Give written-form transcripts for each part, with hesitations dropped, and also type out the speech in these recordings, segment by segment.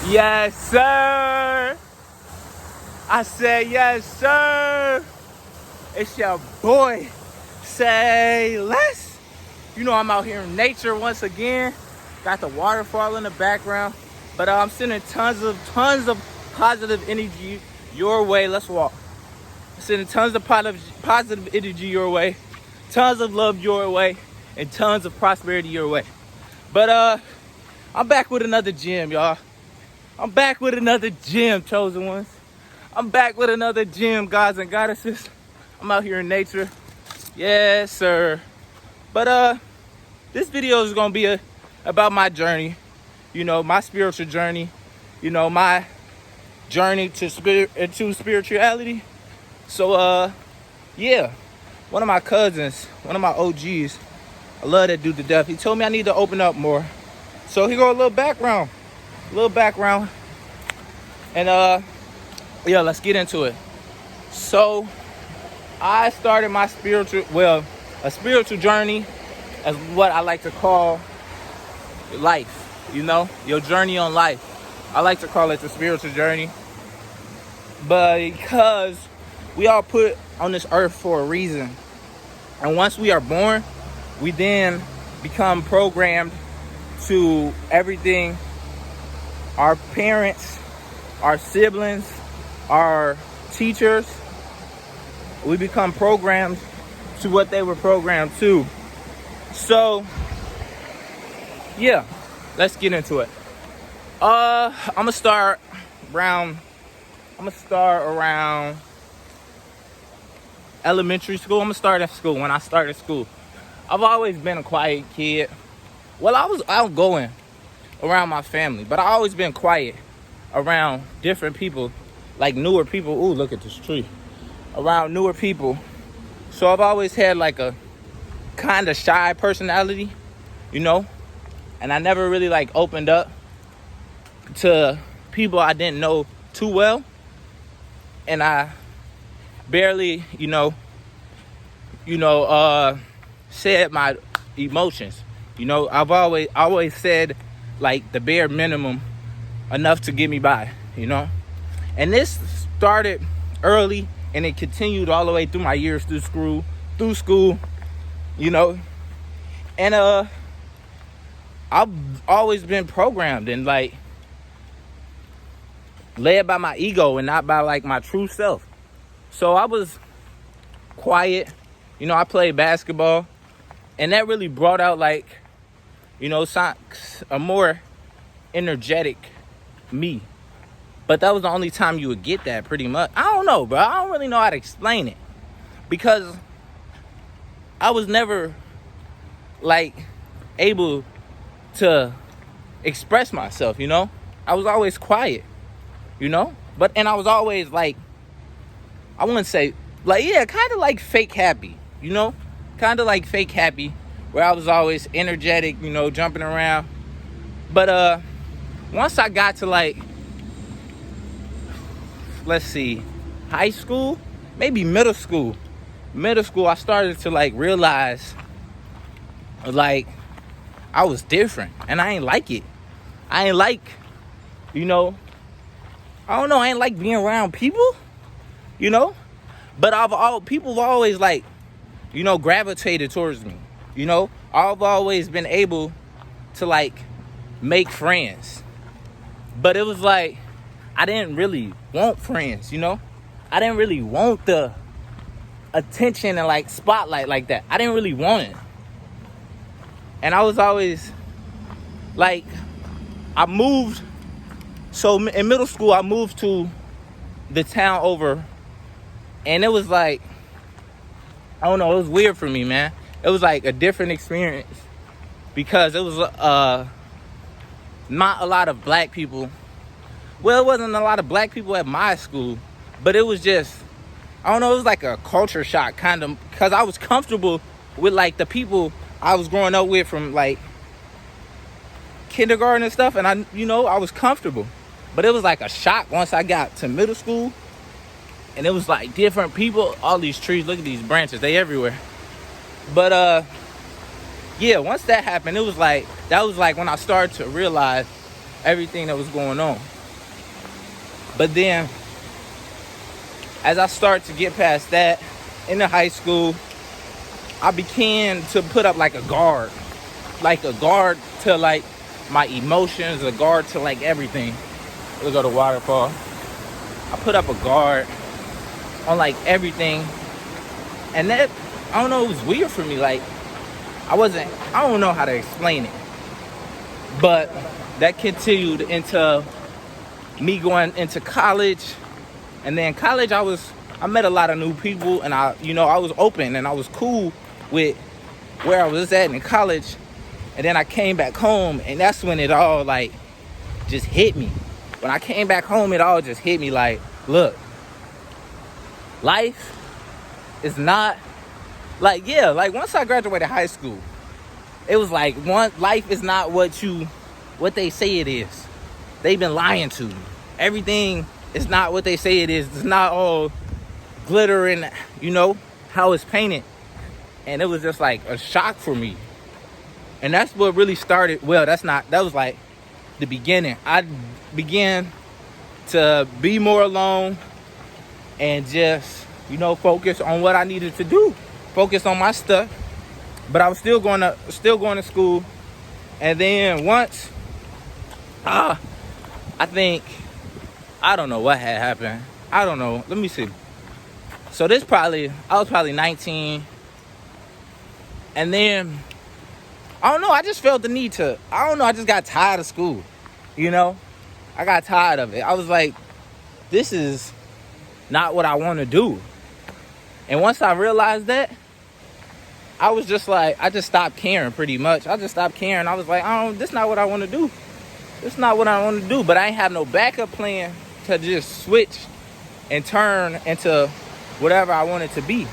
Yes, sir. I said yes, sir. It's your boy, Say Less. You know I'm out here in nature once again. Got the waterfall in the background. But I'm sending tons of positive energy your way. Let's walk. I'm sending tons of positive energy your way. Tons of love your way. And tons of prosperity your way. But I'm back with another gym, y'all. I'm back with another gym, chosen ones. I'm back with another gym, gods and goddesses. I'm out here in nature. Yes, sir. But this video is gonna be about my journey. You know, my spiritual journey. You know, my journey to spirituality. So yeah. One of my cousins, one of my OGs, I love that dude to death. He told me I need to open up more. So here go a little background. And yeah, let's get into it. So I started my a spiritual journey as what I like to call life, you know, your journey on life. I like to call it the spiritual journey. But because we all put on this earth for a reason. And once we are born, we then become programmed to everything our parents, our siblings, our teachers, we become programmed to what they were programmed to. So, yeah, let's get into it. I'm gonna start around elementary school. I'm gonna start at school. When I started school, I've always been a quiet kid. Well, I was outgoing around my family, but I always been quiet around different people, like newer people. Ooh, look at this tree. Around newer people. So I've always had like a kind of shy personality, you know, and I never really like opened up to people I didn't know too well, and I barely, said my emotions. You know, I've always said like the bare minimum, enough to get me by, you know. And this started early and it continued all the way through my years through school, you know. And I've always been programmed and like led by my ego and not by like my true self. So I was quiet, you know. I played basketball and that really brought out like, you know, a more energetic me. But that was the only time you would get that, pretty much. I don't know, bro. I don't really know how to explain it. Because I was never, like, able to express myself, you know? I was always quiet, you know? And I was always, like, I wouldn't say, like, yeah, kind of like fake happy, you know? Kind of like fake happy, where I was always energetic, you know, jumping around. But once I got to, like, let's see, high school, maybe middle school, I started to like realize like I was different and I ain't like it. I ain't like, you know, I don't know, I ain't like being around people, you know. But people have always like, you know, gravitated towards me, you know. I've always been able to like make friends. But it was like I didn't really want friends, you know? I didn't really want the attention and like spotlight like that. I didn't really want it. And I was always like, so in middle school, I moved to the town over, and it was like, I don't know, it was weird for me, man. It was like a different experience because it was not a lot of black people. Well, it wasn't a lot of black people at my school, but it was just, I don't know, it was like a culture shock kind of, because I was comfortable with like the people I was growing up with from like kindergarten and stuff, and I was comfortable. But it was like a shock once I got to middle school, and it was like different people, all these trees, look at these branches, they everywhere. But yeah, once that happened, that was like when I started to realize everything that was going on. But then, as I start to get past that, in the high school, I began to put up like a guard to like my emotions, a guard to like everything. Look at the waterfall. I put up a guard on like everything, and that, I don't know, it was weird for me. Like, I don't know how to explain it, but that continued into me going into college. And then college, I met a lot of new people, and I was open and I was cool with where I was at in college. And then I came back home, and that's when it all like just hit me. When I came back home, it all just hit me like, look, life is not like, yeah, like once I graduated high school, it was like, life is not what they say it is. They've been lying to you. Everything is not what they say it is. It's not all glitter and, how it's painted. And it was just like a shock for me. And that's what really started. Well, that was like the beginning. I began to be more alone and just, focus on what I needed to do. Focus on my stuff. But I was still going to school. And then once, I don't know what had happened. I don't know. Let me see. So I was probably 19. And then, I don't know, I just felt the need to, I just got tired of school. I got tired of it. I was like, this is not what I want to do. And once I realized that, I was just like, I just stopped caring pretty much. I just stopped caring. I was like, this is not what I want to do. This is not what I want to do. But I ain't have no backup plan to just switch and turn into whatever I wanted to be.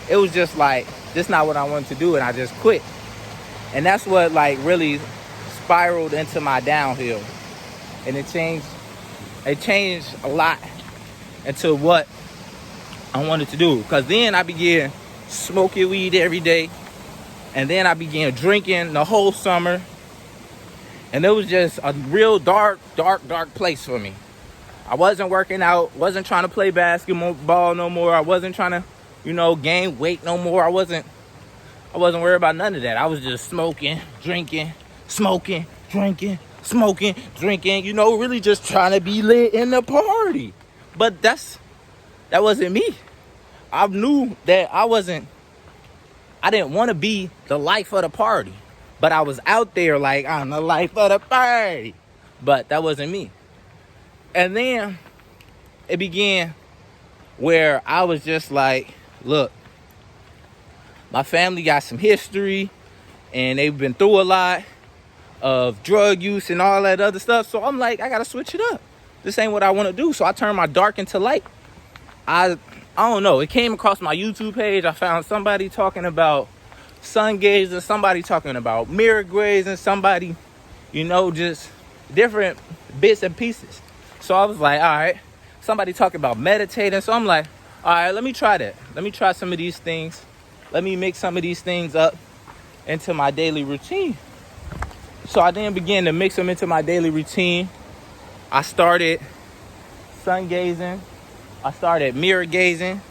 It was just like, this is not what I wanted to do, and I just quit. And that's what like really spiraled into my downhill. And it changed a lot into what I wanted to do. Because then I began smoking weed every day. And then I began drinking the whole summer. And it was just a real dark place for me. I wasn't working out, wasn't trying to play basketball no more. I wasn't trying to, gain weight no more. I wasn't worried about none of that. I was just smoking, drinking, really just trying to be lit in the party. But that wasn't me. I knew that I didn't want to be the life of the party. But I was out there like, I'm the life of the party. But that wasn't me. And then it began where I was just like, look, my family got some history and they've been through a lot of drug use and all that other stuff. So I'm like, I got to switch it up. This ain't what I want to do. So I turned my dark into light. I don't know. It came across my YouTube page. I found somebody talking about sun gazing, somebody talking about mirror gazing, somebody, just different bits and pieces. So I was like, all right, somebody talking about meditating. So I'm like, all right, let me try that. Let me try some of these things. Let me mix some of these things up into my daily routine. So I then began to mix them into my daily routine. I started sun gazing. I started mirror gazing.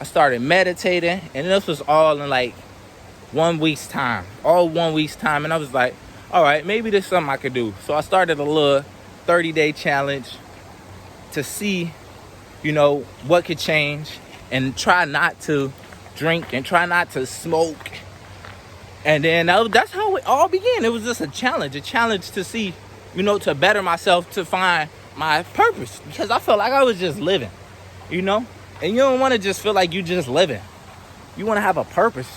I started meditating. And this was all in like 1 week's time. All 1 week's time. And I was like, all right, maybe there's something I could do. So I started a little 30-day challenge to see, what could change, and try not to drink and try not to smoke. And then that's how it all began. It was just a challenge to see, to better myself, to find my purpose. Because I felt like I was just living, And you don't want to just feel like you just living. You want to have a purpose.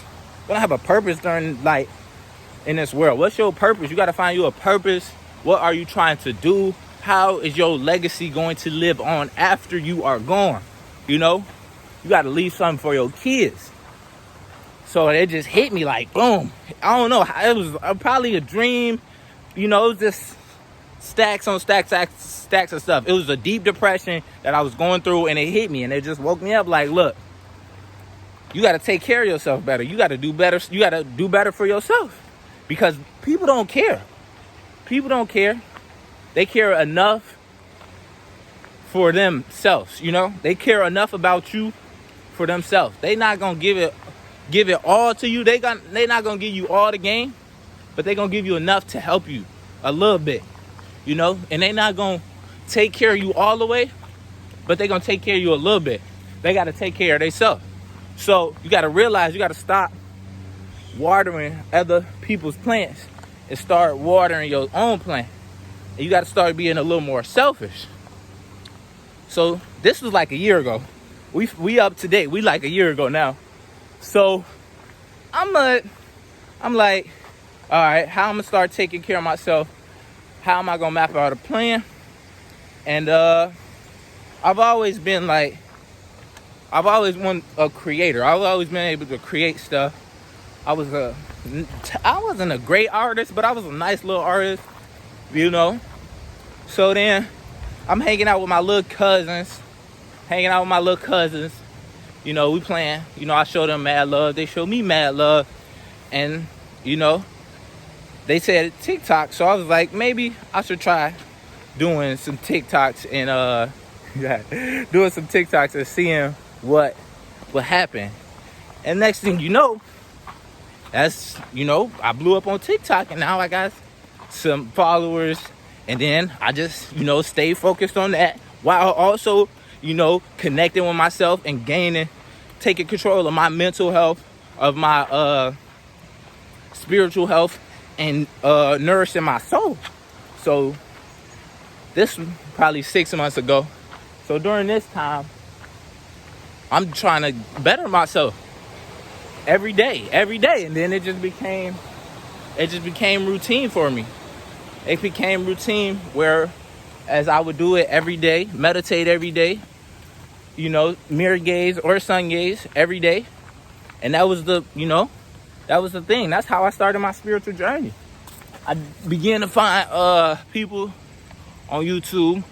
You want to have a purpose during, like, in this world. What's your purpose? You got to find you a purpose. What are you trying to do? How is your legacy going to live on after you are gone? You got to leave something for your kids. So it just hit me like, boom. I don't know. It was probably a dream. It was just stacks on stacks of stuff. It was a deep depression that I was going through, and it hit me, and it just woke me up like, look, you got to take care of yourself better. You got to do better. You got to do better for yourself, because people don't care. People don't care. they care enough for themselves, you know? They care enough about you for themselves. They not gonna give it all to you. They not gonna give you all the game, but they gonna give you enough to help you a little bit, you know? And they not gonna take care of you all the way, but they gonna take care of you a little bit. They gotta take care of themselves. So you gotta realize you gotta stop watering other people's plants and start watering your own plant. And you gotta start being a little more selfish. So this was like a year ago. We up to date. We like a year ago now. So I'm like, all right, how I'm gonna start taking care of myself? How am I gonna map out a plan? And I've always been like, I've always been a creator. I've always been able to create stuff. I wasn't a great artist, but I was a nice little artist, you know. So then I'm hanging out with my little cousins. You know, we playing. You know, I show them mad love. They show me mad love. And, you know, they said TikTok. So I was like, maybe I should try doing some TikToks and doing some TikToks and seeing what happened. And next thing you know, I blew up on TikTok and now I got some followers. And then I just, stay focused on that while also, connecting with myself and taking control of my mental health, of my spiritual health, and nourishing my soul. So this was probably 6 months ago. So during this time, I'm trying to better myself every day. And then it just became routine for me. It became routine where as I would do it every day, meditate every day, mirror gaze or sun gaze every day. And that was the thing. That's how I started my spiritual journey. I began to find people on YouTube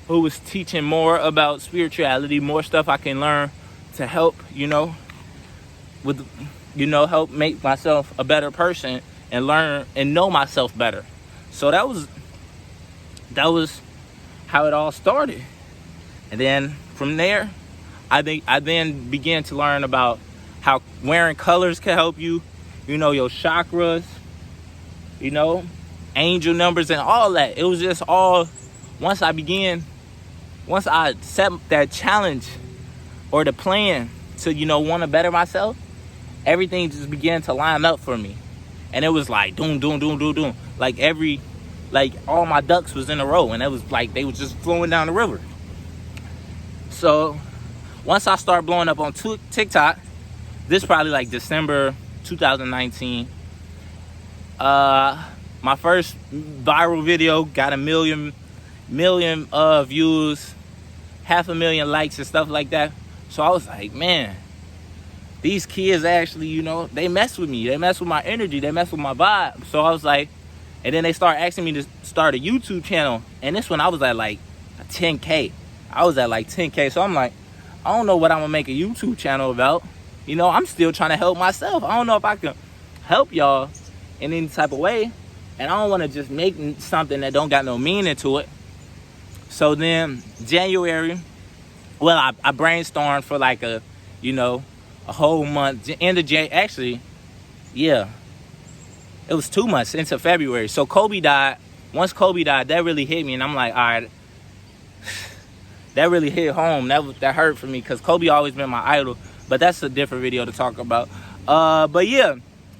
who was teaching more about spirituality, more stuff I can learn to help, help make myself a better person and learn and know myself better. So that was how it all started. And then from there, I then began to learn about how wearing colors can help you, your chakras, angel numbers and all that. It was just all, once I set that challenge or the plan to, want to better myself, everything just began to line up for me. And it was like, doom. Like all my ducks was in a row. And it was like, they was just flowing down the river. So once I started blowing up on TikTok, this probably like December 2019, my first viral video got 1 million views, 500,000 likes and stuff like that. So I was like, man, these kids actually, they mess with me. They mess with my energy. They mess with my vibe. So I was like, and then they start asking me to start a YouTube channel. And this one, I was at like 10K. So I'm like, I don't know what I'm going to make a YouTube channel about. I'm still trying to help myself. I don't know if I can help y'all in any type of way. And I don't want to just make something that don't got no meaning to it. So then January, well, I brainstormed for like a whole month. End of January, actually, yeah. It was 2 months into February. So Kobe died. Once Kobe died, that really hit me. And I'm like, all right, that really hit home. That hurt for me because Kobe always been my idol. But that's a different video to talk about. But yeah,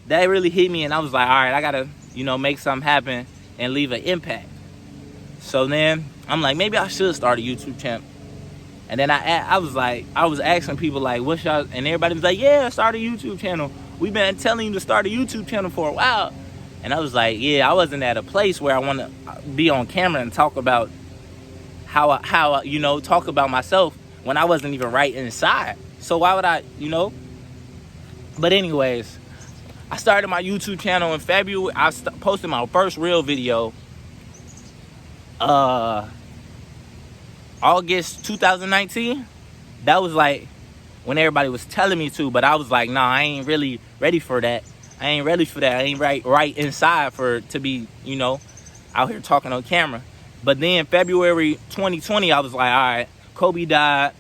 that really hit me. And I was like, all right, I got to, make something happen and leave an impact. So then I'm like, maybe I should start a YouTube channel. And then I was asking people like, what's y'all? And everybody was like, yeah, start a YouTube channel. We've been telling you to start a YouTube channel for a while. And I was like, yeah, I wasn't at a place where I want to be on camera and talk about how talk about myself when I wasn't even right inside. So why would I, But anyways, I started my YouTube channel in February. I posted my first real video August 2019. That was like when everybody was telling me to, but I was like, nah, I ain't really ready for that. I ain't right inside to be, out here talking on camera. But then February 2020, I was like, all right, Kobe died.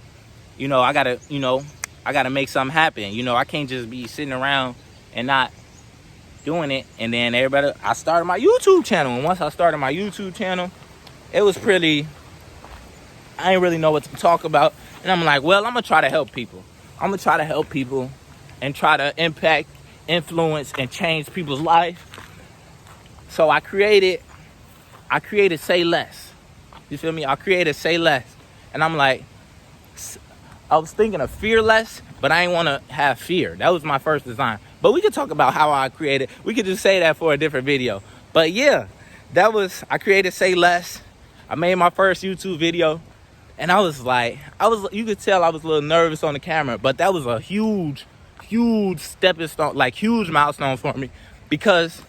You know, I gotta make something happen. You know, I can't just be sitting around and not doing it. And then I started my YouTube channel. And once I started my YouTube channel, it was pretty, I didn't really know what to talk about. And I'm like, well, I'm gonna try to help people. I'm gonna try to help people and try to impact, influence, and change people's life. So I created Say Less. You feel me? I created Say Less. And I'm like, I was thinking of fearless, but I didn't want to have fear. That was my first design. But we could talk about how I created. We could just say that for a different video. But yeah, I created Say Less. I made my first YouTube video. And I was like, you could tell I was a little nervous on the camera, but that was a huge stepping stone, like huge milestone for me, because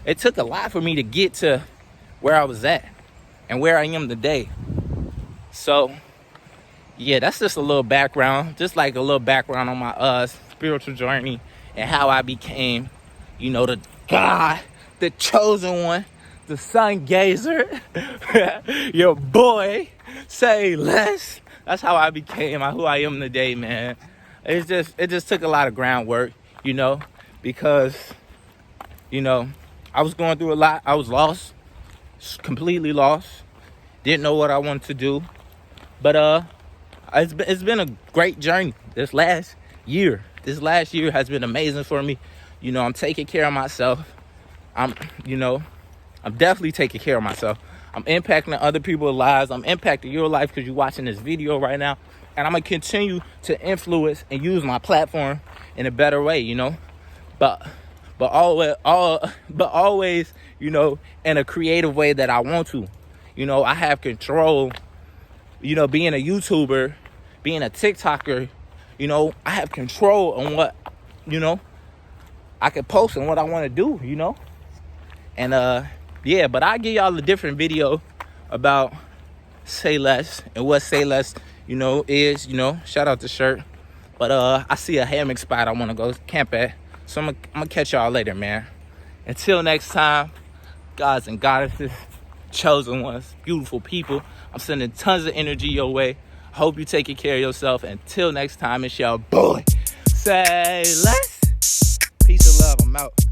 it took a lot for me to get to where I was at and where I am today. So yeah, that's just a little background, just like a little background on my spiritual journey and how I became, you know, the God, the chosen one, the sun gazer, your boy, Say Less. That's how I became who I am today, man. It just took a lot of groundwork, you know, because, you know, I was going through a lot. I was lost, completely lost. Didn't know what I wanted to do. But it's been a great journey this last year. This last year has been amazing for me. You know, I'm taking care of myself. I'm definitely taking care of myself. I'm impacting other people's lives. I'm impacting your life because you're watching this video right now. And I'm going to continue to influence and use my platform in a better way, you know. But always, you know, in a creative way that I want to. You know, I have control. You know, being a YouTuber, being a TikToker, you know, I have control on what, you know, I can post and what I want to do, you know. And yeah, but I'll give y'all a different video about Say Less and what Say Less, you know, is, you know. Shout out the shirt. But I see a hammock spot I want to go camp at. So I'm gonna catch y'all later, man. Until next time, gods and goddesses, chosen ones, beautiful people, I'm sending tons of energy your way. Hope you taking care of yourself. Until next time, it's your boy, Say Less. Peace and love. I'm out.